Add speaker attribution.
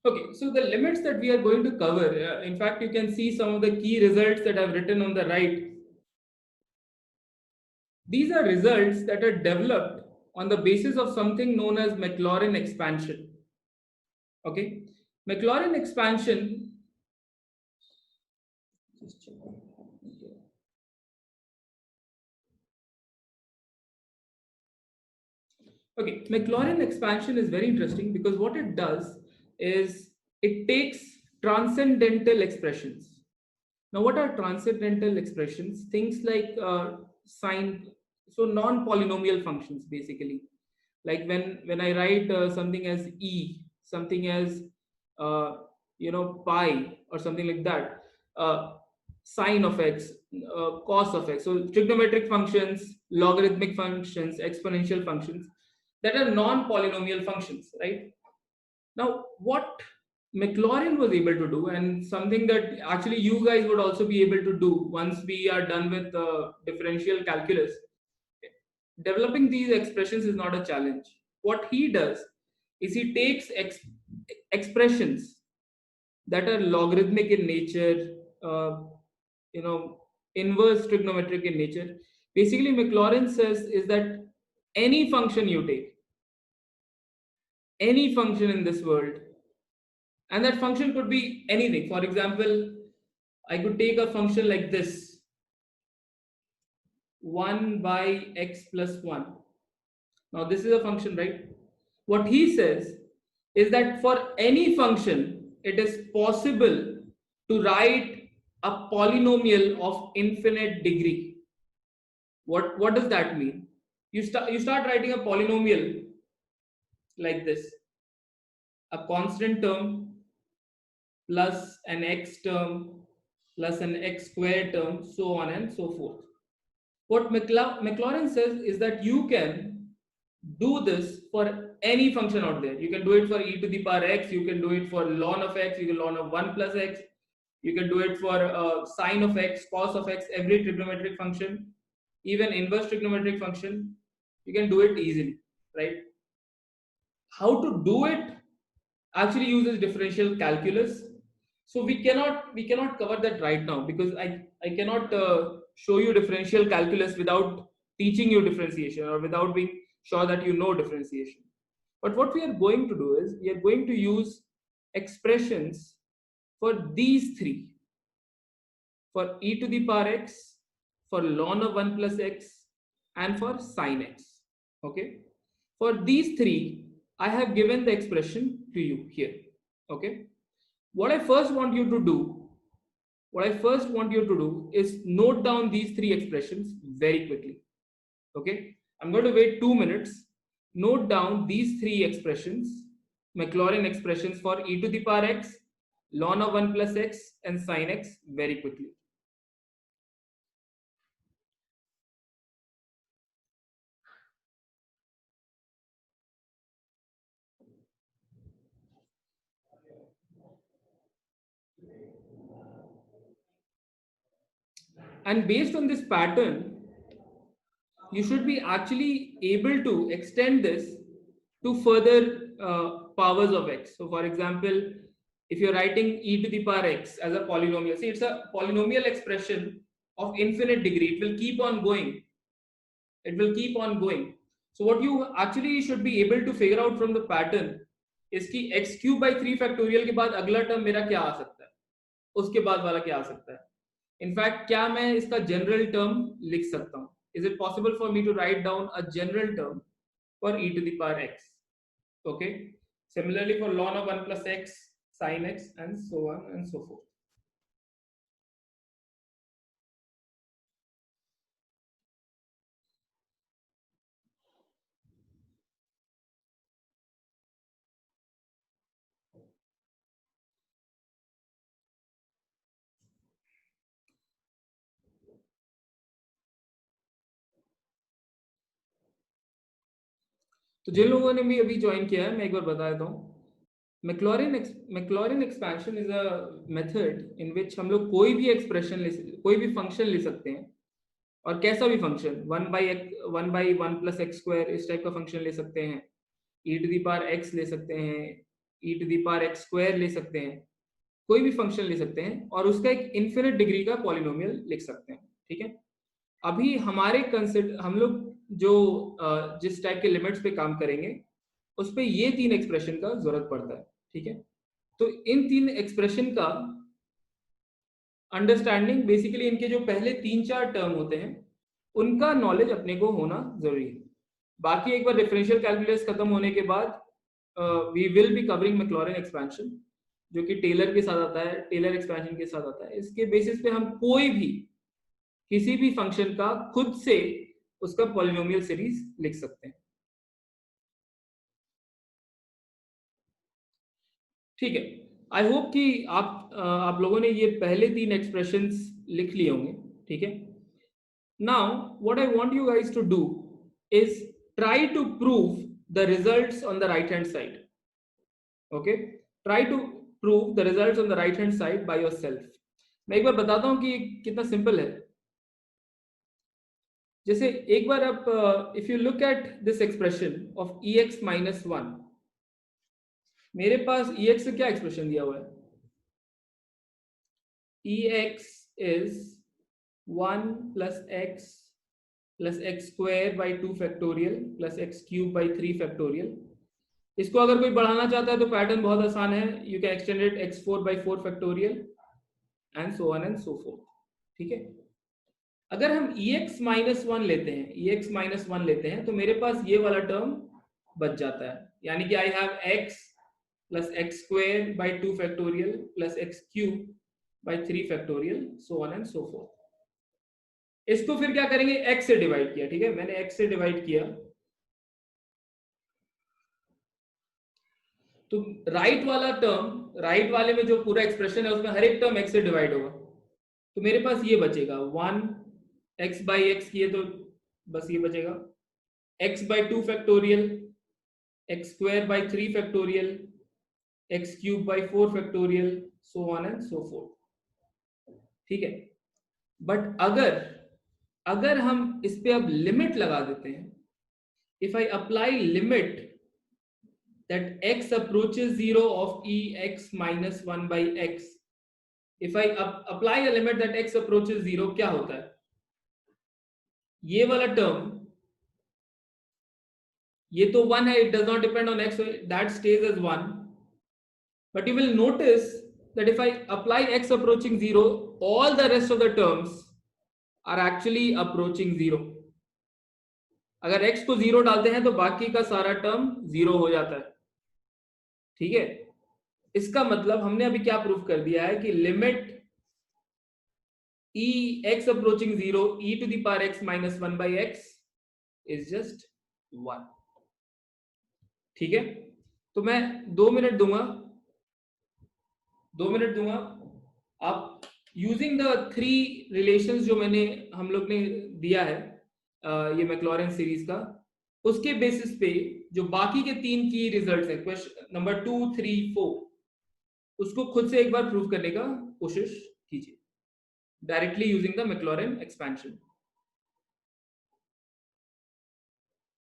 Speaker 1: Okay, so the limits that we are going to cover, in fact, you can see some of the key results that I've written on the right. These are results that are developed on the basis of something known as Maclaurin expansion. Okay, Maclaurin expansion. Just check. Okay. Okay, Maclaurin expansion is very interesting because what it does is it takes transcendental expressions. Now, what are transcendental expressions? Things like sign, so non-polynomial functions basically. Like when I write something as e, something as uh, pi or something like that, uh, sine of x, cos of x. So trigonometric functions, logarithmic functions, exponential functions that are non-polynomial functions, right? Now, what Maclaurin was able to do, and something that actually you guys would also be able to do once we are done with differential calculus, developing these expressions is not a challenge. What he does is he takes expressions that are logarithmic in nature, you know, inverse trigonometric in nature. Basically, Maclaurin says is that any function you take, any function in this world, and that function could be anything. For example, I could take a function like this, 1 by x plus 1. Now this is a function, right? What he says is that for any function it is possible to write a polynomial of infinite degree. What does that mean? You start writing a polynomial like this: a constant term plus an x term plus an x squared term, so on and so forth. What Maclaurin says is that you can do this for any function out there. You can do it for e to the power x, you can do it for ln of x, you can ln of 1 plus x, you can do it for sine of x, cos of x, every trigonometric function, even inverse trigonometric function. You can do it easily, right? How to do it actually uses differential calculus. So we cannot cover that right now because I cannot show you differential calculus without teaching you differentiation or without being sure that you know differentiation. But what we are going to do is we are going to use expressions for these three: for e to the power x, for ln of 1 plus x, and for sine x. Okay, for these three I have given the expression to you here. Okay, what I first want you to do, is note down these three expressions very quickly. Okay, I'm going to wait 2 minutes. Note down these three expressions, Maclaurin expressions for e to the power x, ln of 1 plus x, and sine x very quickly. And based on this pattern, you should be actually able to extend this to further powers of x. So, for example, if you're writing e to the power x as a polynomial, see, it's a polynomial expression of infinite degree. It will keep on going. It will keep on going. So, what you actually should be able to figure out from the pattern is कि x cube by 3 factorial के बाद अगला term मेरा क्या आ सकता है, उसके बाद वाला क्या आ सकता है. इनफैक्ट क्या मैं इसका जनरल टर्म लिख सकता हूँ? Is it possible for me to write down a general term for e to the power x? Okay, similarly for ln of 1 plus x, sin x, and so on and so forth. तो जिन लोगों ने भी अभी join किया है मैं एक बार बता देता हूँ. Maclaurin expansion is a method in which हम लोग कोई भी expression कोई भी function ले सकते हैं, और कैसा भी function 1 by 1 plus x square इस टाइप का function ले सकते हैं, e to the power x ले सकते हैं, e to the power x square ले सकते हैं, कोई भी फंक्शन ले सकते हैं और उसका एक इन्फिनिट डिग्री का पॉलिनोमियल लिख सकते हैं। ठीक है, अभी हमारे कंसिडर हम लोग जो जिस टाइप के लिमिट्स पे काम करेंगे उस पे ये 3 एक्सप्रेशन का जरूरत पड़ता है। ठीक है, तो इन 3 एक्सप्रेशन का अंडरस्टैंडिंग, बेसिकली इनके जो पहले 3-4 टर्म होते हैं उनका नॉलेज अपने को होना जरूरी है। बाकी एक बार डिफरेंशियल कैलकुलस खत्म होने के बाद we will be covering Maclaurin expansion, जो कि टेलर के साथ आता है, टेलर एक्सपेंशन के साथ आता है। इसके बेसिस पे हम कोई भी किसी भी फंक्शन का खुद से उसका पॉलिनोमियल सीरीज लिख सकते हैं। ठीक है, आई होप कि आप लोगों ने ये पहले 3 एक्सप्रेशंस लिख लिए होंगे। ठीक है, now what I want you guys to do is try to prove the results on the right hand side. Okay, try to prove the results on the right hand side by yourself. मैं एक बार बताता हूं कि कितना simple है। जैसे एक बार आप if you look at this expression of ex minus 1, मेरे पास ex से क्या एक्सप्रेशन दिया हुआ है? ex is 1 plus x square by 2 factorial plus x cube by 3 factorial। इसको अगर कोई बढ़ाना चाहता है तो पैटर्न बहुत आसान है, you can extend it x4 by 4 factorial and so on and so fourth. ठीक है, अगर हम ex माइनस 1 लेते हैं, ex माइनस 1 लेते हैं तो मेरे पास ये वाला टर्म बच जाता है, यानी कि I have x plus x square by 2 factorial plus x cube by 3 factorial so on and so forth। इसको फिर क्या करेंगे, x से डिवाइड किया। ठीक है, मैंने x से डिवाइड किया तो राइट वाला टर्म, राइट वाले में जो पूरा एक्सप्रेशन है उसमें हर एक टर्म x से डिवाइड होगा, तो मेरे पास ये बचेगा 1 x by x किए तो बस ये बचेगा x by 2 factorial x square by 3 factorial x cube by 4 factorial so on and so forth। ठीक है, बट अगर हम इस पे अब लिमिट लगा देते हैं, if I apply limit that x approaches 0 of ex minus 1 by x, if I apply a limit that x approaches 0, क्या होता है? ये वाला टर्म, ये तो 1 है, it does not depend on x, so that stays as 1, but you will notice that if I apply x approaching 0, all the rest of the terms are actually approaching 0। अगर x को 0 डालते हैं तो बाकी का सारा टर्म 0 हो जाता है। ठीक है, इसका मतलब हमने अभी क्या प्रूफ कर दिया है कि limit e x approaching 0 e to the power x minus 1 by x is just 1। ठीक है, तो मैं 2 मिनट दूंगा आप यूजिंग द 3 रिलेशंस जो हम लोग ने दिया है ये मैक्लॉरेन सीरीज का, उसके बेसिस पे जो बाकी के 3 की रिजल्ट्स हैं, क्वेश्चन नंबर 2, 3, 4, उसको खुद से एक बार प्रूव करने का कोशिश कीजिए डायरेक्टली यूजिंग द मैक्लॉरेन एक्सपेंशन।